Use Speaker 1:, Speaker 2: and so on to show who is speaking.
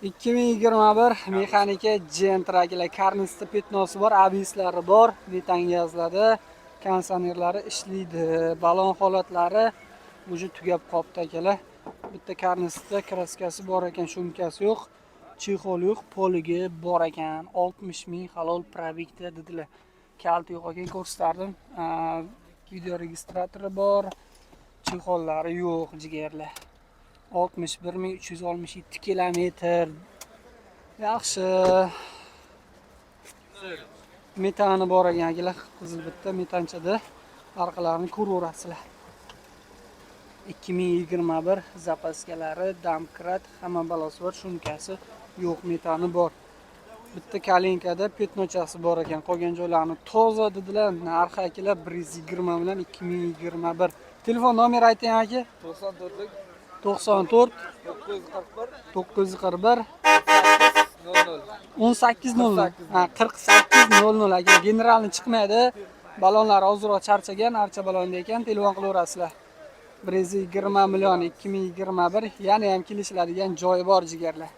Speaker 1: 2021 mexanika Gentragilar karnisda petnosi bor, abislari bor, metanga yoziladi, konditsionerlari ishlaydi, balon holatlari уже tugab qopti akalar. Bitta karnisda kraskasi bor ekan, shumkasi yo'q, chexol yo'q, poligi bor ekan. 60 ming halol probekda dedilar. Kalti yo'q ekan, ko'rsatdim. Video registratori bor, chexollari yo'q jigarlar. 61.367 kilometr. Yaxshi. Metani bor ekan akalar, qizil bitta metanchada farqlarini ko'raverasizlar. 2021 zapaskalari, damkrat, hamma balosi bor, shumkasi yo'q, metani bor. Bitta kalinkada petnochasi bor ekan, qolgan joylarini toza dedilar. Narxi akalar 120 bilan 2021. Telefon nomeri ayting aka. 94 941 1800 4800 aka. Generalni chiqmaydi. Balonlar ozroq charchagan, archa balonda ekan, telefon qilaverasizlar. 120 million 2021 yana ham kelishiladigan joyi bor jigarlar.